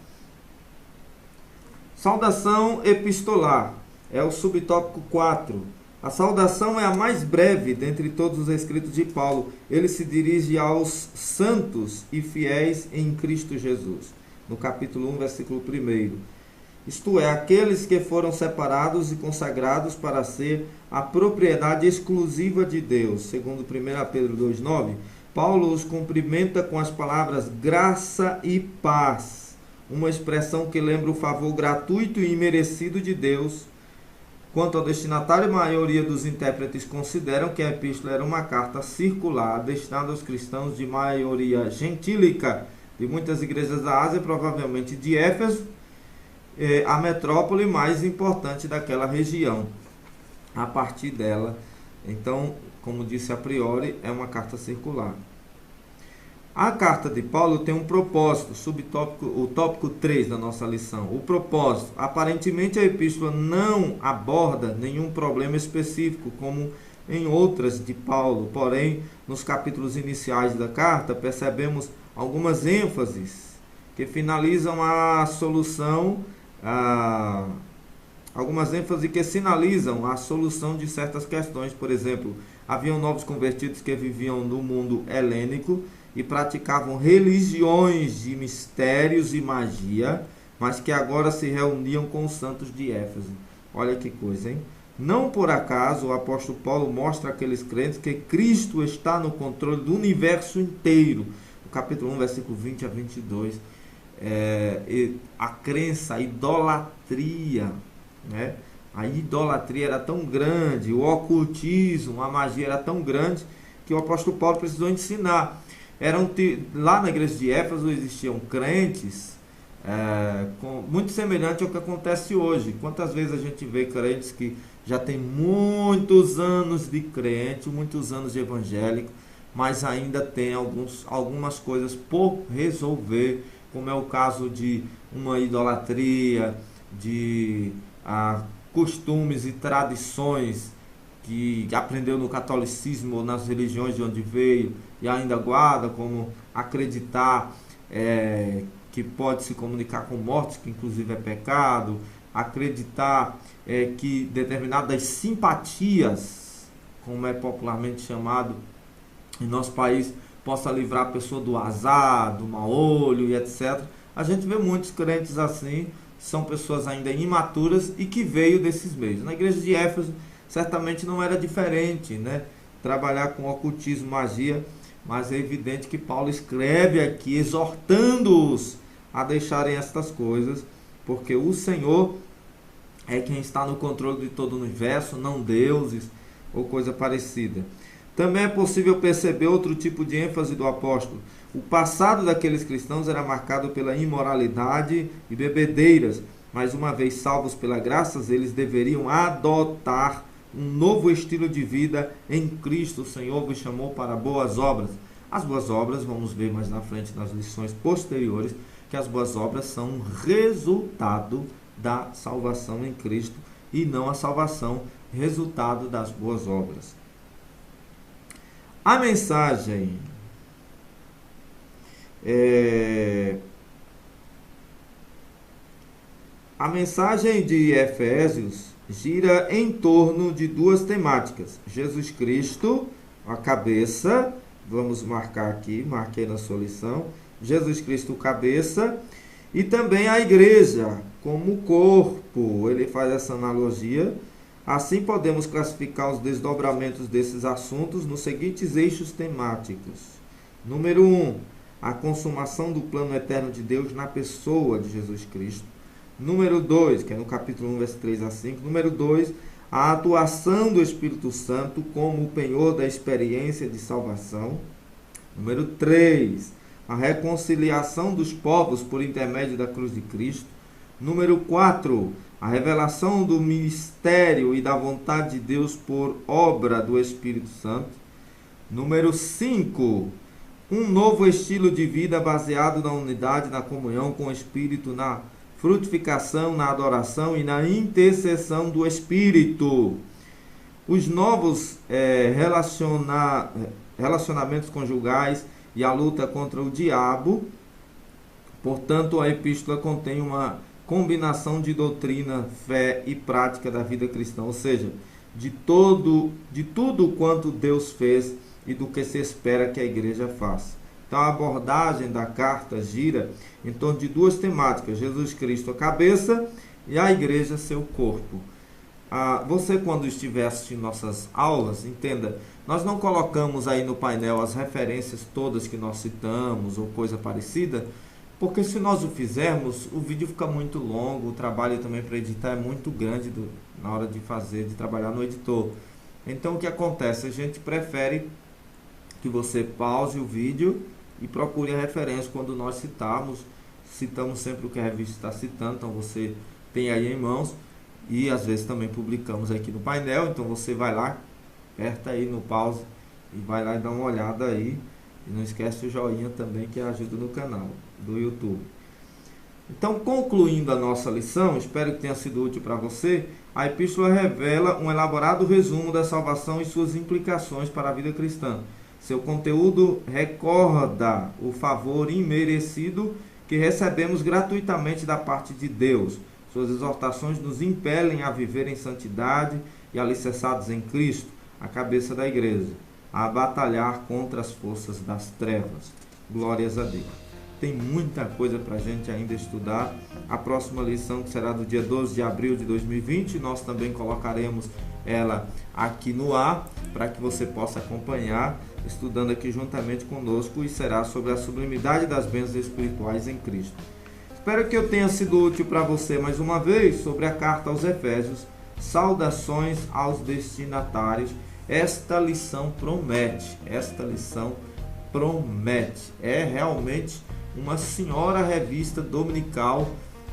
Saudação epistolar é o subtópico 4. A saudação é a mais breve dentre todos os escritos de Paulo. Ele se dirige aos santos e fiéis em Cristo Jesus. no capítulo 1, versículo 1. Isto é, aqueles que foram separados e consagrados para ser a propriedade exclusiva de Deus. Segundo 1 Pedro 2,9, Paulo os cumprimenta com as palavras graça e paz, uma expressão que lembra o favor gratuito e imerecido de Deus. Quanto ao destinatário, a maioria dos intérpretes consideram que a epístola era uma carta circular destinada aos cristãos de maioria gentílica de muitas igrejas da Ásia, provavelmente de Éfeso, a metrópole mais importante daquela região. A partir dela, então, como disse a priori, é uma carta circular. A carta de Paulo tem um propósito, subtópico, o tópico 3 da nossa lição. O propósito. Aparentemente a epístola não aborda nenhum problema específico, como em outras de Paulo. Porém, nos capítulos iniciais da carta, percebemos algumas ênfases que finalizam a solução, algumas ênfases que sinalizam a solução de certas questões. Por exemplo, haviam novos convertidos que viviam no mundo helênico e praticavam religiões de mistérios e magia, mas que agora se reuniam com os santos de Éfeso. Olha que coisa, hein? Não por acaso o apóstolo Paulo mostra àqueles crentes que Cristo está no controle do universo inteiro. No capítulo 1, versículo 20 a 22, a crença, a idolatria, né? A idolatria era tão grande, o ocultismo, a magia era tão grande, que o apóstolo Paulo precisou ensinar. Lá na igreja de Éfeso existiam crentes muito semelhante ao que acontece hoje. Quantas vezes a gente vê crentes que já tem muitos anos de crente, muitos anos de evangélico, mas ainda tem algumas coisas por resolver, como é o caso de uma idolatria, de costumes e tradições que aprendeu no catolicismo ou nas religiões de onde veio e ainda guarda, como acreditar que pode se comunicar com mortos, que inclusive é pecado, acreditar que determinadas simpatias, como é popularmente chamado em nosso país, possa livrar a pessoa do azar, do mau olho e etc. A gente vê muitos crentes assim, são pessoas ainda imaturas e que veio desses meios. Na igreja de Éfeso certamente não era diferente, né? Trabalhar com ocultismo, magia, mas é evidente que Paulo escreve aqui exortando-os a deixarem estas coisas, porque o Senhor é quem está no controle de todo o universo, não deuses ou coisa parecida. Também é possível perceber outro tipo de ênfase do apóstolo. O passado daqueles cristãos era marcado pela imoralidade e bebedeiras, mas uma vez salvos pela graça, eles deveriam adotar um novo estilo de vida em Cristo. O Senhor vos chamou para boas obras. As boas obras, vamos ver mais na frente nas lições posteriores, que as boas obras são um resultado da salvação em Cristo e não a salvação resultado das boas obras. A mensagem de Efésios gira em torno de duas temáticas: Jesus Cristo, a cabeça, vamos marcar aqui, marquei na sua lição, Jesus Cristo, cabeça, e também a igreja como corpo. Ele faz essa analogia. Assim podemos classificar os desdobramentos desses assuntos nos seguintes eixos temáticos. Número 1, a consumação do plano eterno de Deus na pessoa de Jesus Cristo. Número 2, que é no capítulo 1, verso 3 a 5. Número 2, a atuação do Espírito Santo como o penhor da experiência de salvação. Número 3, a reconciliação dos povos por intermédio da cruz de Cristo. Número 4, a revelação do mistério e da vontade de Deus por obra do Espírito Santo. Número 5, um novo estilo de vida baseado na unidade, na comunhão com o Espírito, na frutificação, na adoração e na intercessão do Espírito. Os novos relacionamentos conjugais e a luta contra o diabo. Portanto, a epístola contém uma combinação de doutrina, fé e prática da vida cristã, ou seja, de tudo quanto Deus fez e do que se espera que a igreja faça. Então a abordagem da carta gira em torno de duas temáticas: Jesus Cristo a cabeça e a igreja seu corpo. Você, quando estiver assistindo nossas aulas, entenda, nós não colocamos aí no painel as referências todas que nós citamos ou coisa parecida, porque se nós o fizermos, o vídeo fica muito longo, o trabalho também para editar é muito grande na hora de trabalhar no editor. Então o que acontece? A gente prefere que você pause o vídeo e procure a referência quando nós citamos sempre o que a revista está citando, então você tem aí em mãos, e às vezes também publicamos aqui no painel, então você vai lá, aperta aí no pause e vai lá e dá uma olhada aí, e não esquece o joinha também, que ajuda no canal do YouTube. Então, concluindo a nossa lição, espero que tenha sido útil para você. A epístola revela um elaborado resumo da salvação e suas implicações para a vida cristã. Seu conteúdo recorda o favor imerecido que recebemos gratuitamente da parte de Deus. Suas exortações nos impelem a viver em santidade e alicerçados em Cristo, a cabeça da igreja, a batalhar contra as forças das trevas. Glórias a Deus. Tem muita coisa para a gente ainda estudar. A próxima lição, que será do dia 12 de abril de 2020, nós também colocaremos ela aqui no ar, para que você possa acompanhar, estudando aqui juntamente conosco, e será sobre a sublimidade das bênçãos espirituais em Cristo. Espero que eu tenha sido útil para você mais uma vez sobre a carta aos Efésios. Saudações aos destinatários. Esta lição promete, é realmente uma senhora revista dominical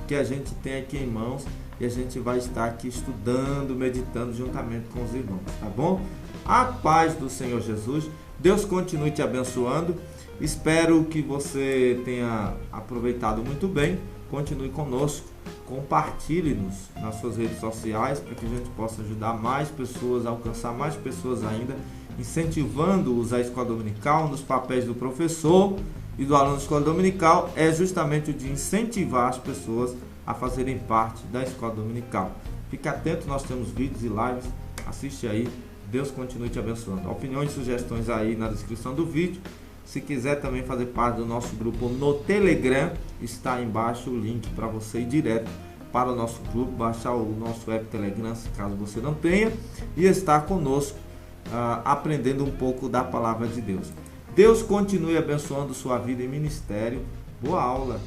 que a gente tem aqui em mãos, e a gente vai estar aqui estudando, meditando juntamente com os irmãos, tá bom? A paz do Senhor Jesus, Deus continue te abençoando. Espero que você tenha aproveitado muito bem. Continue conosco, compartilhe-nos nas suas redes sociais, para que a gente possa ajudar mais pessoas, alcançar mais pessoas ainda, incentivando-os à escola dominical. Nos papéis do professor e do aluno da escola dominical é justamente o de incentivar as pessoas a fazerem parte da escola dominical. Fique atento, nós temos vídeos e lives, assiste aí. Deus continue te abençoando. Opiniões e sugestões aí na descrição do vídeo. Se quiser também fazer parte do nosso grupo no Telegram, está aí embaixo o link para você ir direto para o nosso grupo, baixar o nosso app Telegram, se caso você não tenha, e estar conosco aprendendo um pouco da palavra de Deus. Deus continue abençoando sua vida e ministério. Boa aula!